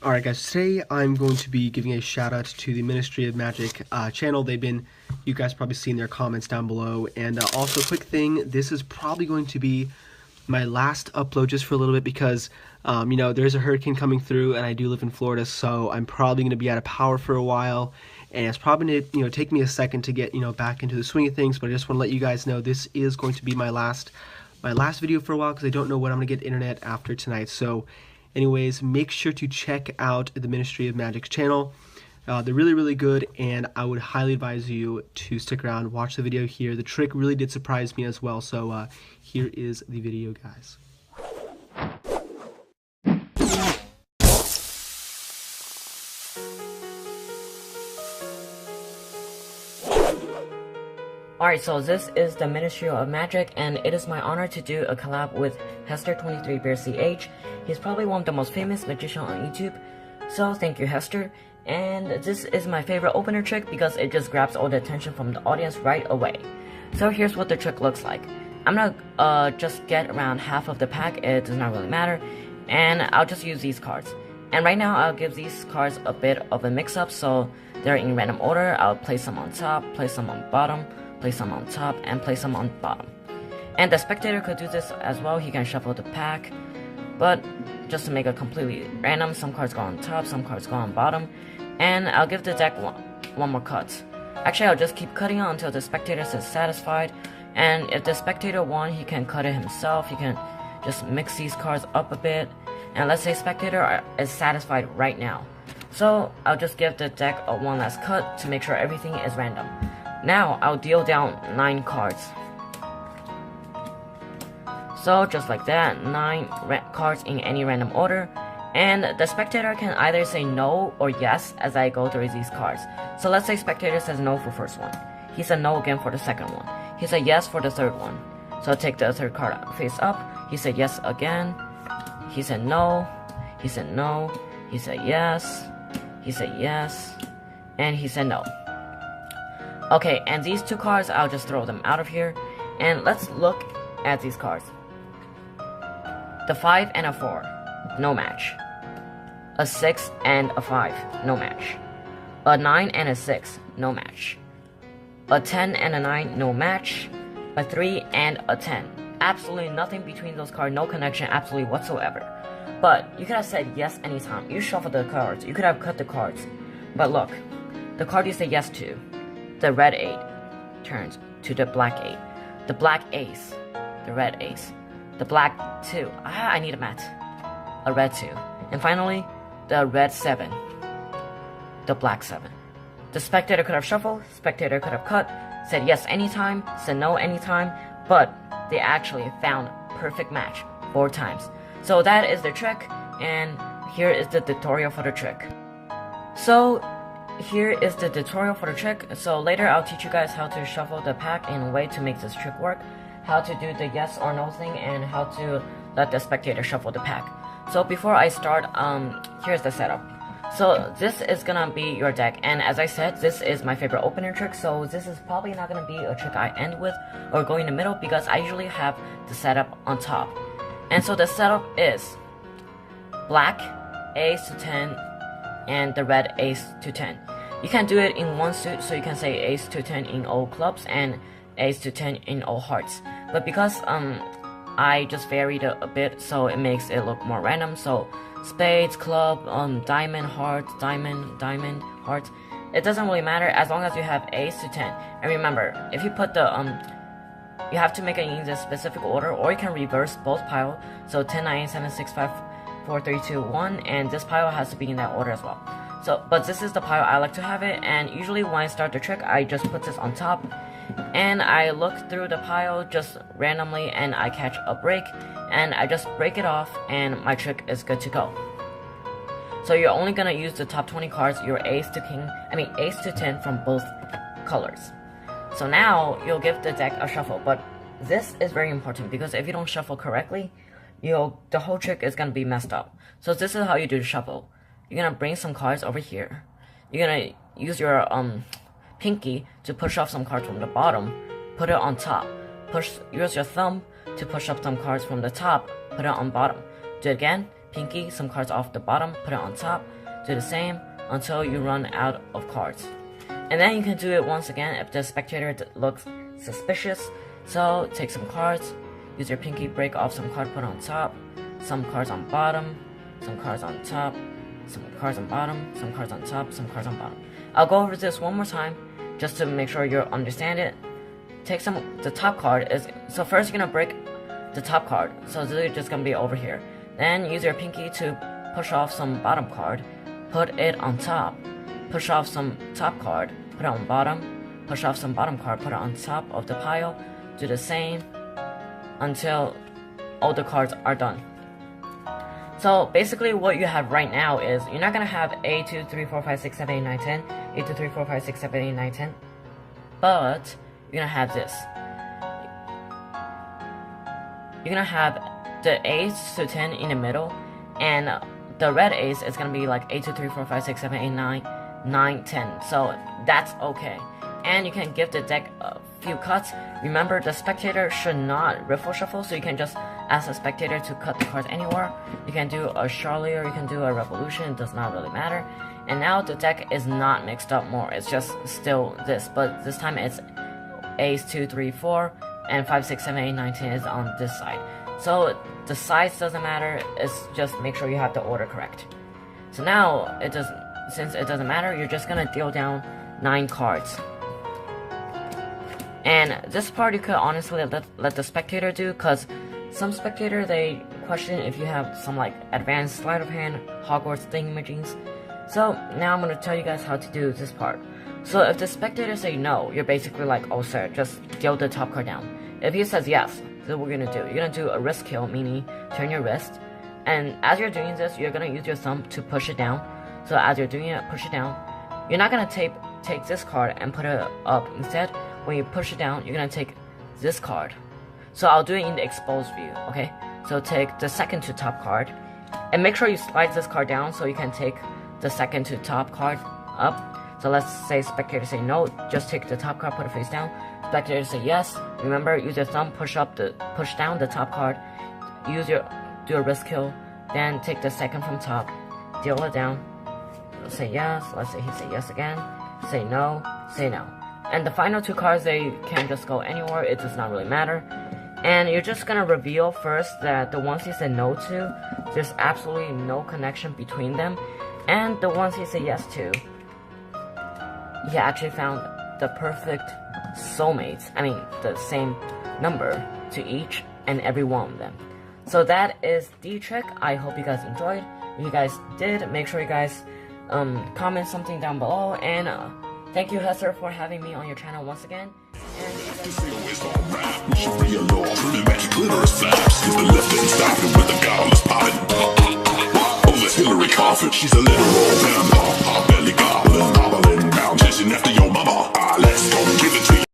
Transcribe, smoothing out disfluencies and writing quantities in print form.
Alright guys, today I'm going to be giving a shout out to the Ministry of Magic channel. You guys probably seen their comments down below. And also, quick thing, this is probably going to be my last upload just for a little bit because, there's a hurricane coming through and I do live in Florida, so I'm probably going to be out of power for a while. And it's probably going to, take me a second to get, back into the swing of things, but I just want to let you guys know this is going to be my last video for a while because I don't know when I'm going to get internet after tonight. So anyways, make sure to check out the Ministry of Magic channel. They're really, really good, and I would highly advise you to stick around, watch the video here. The trick really did surprise me as well, so here is the video, guys. Alright, so this is the Ministry of Magic, and it is my honor to do a collab with Hester23BearCH. He's probably one of the most famous magicians on YouTube, so thank you, Hester. And this is my favorite opener trick because it just grabs all the attention from the audience right away. So here's what the trick looks like. I'm gonna just get around half of the pack, it does not really matter, and I'll just use these cards. And right now I'll give these cards a bit of a mix-up, so they're in random order. I'll place some on top, place some on bottom, place some on top, and place some on bottom. And the spectator could do this as well. He can shuffle the pack, but just to make it completely random, some cards go on top, some cards go on bottom, and I'll give the deck one more cut. Actually, I'll just keep cutting on until the spectator is satisfied, and if the spectator won, he can cut it himself. He can just mix these cards up a bit, and let's say spectator is satisfied right now. So I'll just give the deck a one last cut to make sure everything is random. Now I'll deal down 9 cards. So just like that, 9 cards in any random order, and the spectator can either say no or yes as I go through these cards. So let's say spectator says no for first one. He said no again for the second one. He said yes for the third one. So I'll take the third card face up. He said yes again. He said no. He said no. He said yes. He said yes. And he said no. Okay, and these 2 cards, I'll just throw them out of here. And let's look at these cards. The 5 and a 4, no match. A 6 and a 5, no match. A 9 and a 6, no match. A 10 and a 9, no match. A 3 and a 10. Absolutely nothing between those cards, no connection absolutely whatsoever. But you could have said yes anytime. You shuffle the cards, you could have cut the cards. But look, the card you say yes to, the red 8 turns to the black 8. The black ace, the red ace. The black 2, I need a mat. A red 2. And finally, the red 7. The black 7. The spectator could have shuffled, spectator could have cut, said yes anytime, said no anytime, but they actually found perfect match 4 times. So that is the trick, and here is the tutorial for the trick. So here is the tutorial for the trick. So later I'll teach you guys how to shuffle the pack in a way to make this trick work, how to do the yes or no thing, and how to let the spectator shuffle the pack. So before I start, here's the setup. So this is gonna be your deck, and as I said, this is my favorite opener trick, so this is probably not gonna be a trick I end with or go in the middle because I usually have the setup on top. And so the setup is black, ace to 10, and the red ace to 10. You can do it in one suit, so you can say ace to 10 in all clubs and ace to 10 in all hearts. But because I just varied a bit, so it makes it look more random. So spades, club, diamond, heart, diamond, heart. It doesn't really matter as long as you have ace to 10. And remember, if you put the you have to make it in the specific order, or you can reverse both pile. So 10, 9, 7, 6, 5, 4, 3, 2, 1, and this pile has to be in that order as well. So, but this is the pile I like to have it, and usually when I start the trick, I just put this on top, and I look through the pile just randomly, and I catch a break, and I just break it off, and my trick is good to go. So you're only gonna use the top 20 cards, your ace to 10 from both colors. So now you'll give the deck a shuffle, but this is very important because if you don't shuffle correctly, the whole trick is gonna be messed up. So this is how you do the shuffle. You're gonna bring some cards over here. You're gonna use your pinky to push off some cards from the bottom, put it on top. Use your thumb to push up some cards from the top, put it on bottom. Do it again, pinky, some cards off the bottom, put it on top, do the same until you run out of cards. And then you can do it once again if the spectator looks suspicious. So take some cards, use your pinky, break off some card, put on top, some cards on bottom, some cards on top, some cards on bottom, some cards on top, some cards on bottom. I'll go over this one more time just to make sure you understand it. Take the top card so first you're gonna break the top card, so this is just gonna be over here. Then use your pinky to push off some bottom card, put it on top, push off some top card, put it on bottom, push off some bottom card, put it on top of the pile, do the same until all the cards are done. So basically what you have right now is, you're not gonna have 8, 2, 3, 4, 5, 6, 7, 8, 9, 10, 8, 2, 3, 4, 5, 6, 7, 8, 9, 10, but you're gonna have this. You're gonna have the 8 to 10 in the middle, and the red ace is gonna be like 8, 2, 3, 4, 5, 6, 7, 8, 9, 9, 10. So that's okay. And you can give the deck a few cuts. Remember, the spectator should not riffle shuffle, so you can just ask the spectator to cut the cards anywhere. You can do a Charlie or you can do a Revolution, it does not really matter. And now the deck is not mixed up more, it's just still this, but this time it's ace, 2, 3, 4, and 5, 6, 7, 8, 9, 10 is on this side. So the size doesn't matter, it's just make sure you have the order correct. So now, since it doesn't matter, you're just gonna deal down 9 cards. And this part you could honestly let the spectator do, because some spectator, they question if you have some like advanced sleight of hand, Hogwarts thingamajiggies. So now I'm gonna tell you guys how to do this part. So if the spectator say no, you're basically like, oh sir, just deal the top card down. If he says yes, this is what we're gonna do. You're gonna do a wrist kill, meaning turn your wrist. And as you're doing this, you're gonna use your thumb to push it down. So as you're doing it, push it down. You're not gonna take this card and put it up. Instead, when you push it down, you're gonna take this card. So I'll do it in the exposed view, okay? So take the second to top card, and make sure you slide this card down so you can take the second to top card up. So let's say spectator say no, just take the top card, put it face down. Spectator say yes. Remember, use your thumb, push down the top card. Do a wrist kill, then take the second from top, deal it down. Say yes. Let's say he say yes again. Say no. Say no. And the final 2 cards, they can just go anywhere. It does not really matter. And you're just gonna reveal first that the ones he said no to, there's absolutely no connection between them, and the ones he said yes to, he actually found the perfect soulmates. I mean, the same number to each and every one of them. So that is the trick. I hope you guys enjoyed. If you guys did, make sure you guys comment something down below. And thank you, Hester, for having me on your channel once again. Hillary Coffin, she's a literal vampire, belly goblin, hobbling around, chasing after your mama. Let's go.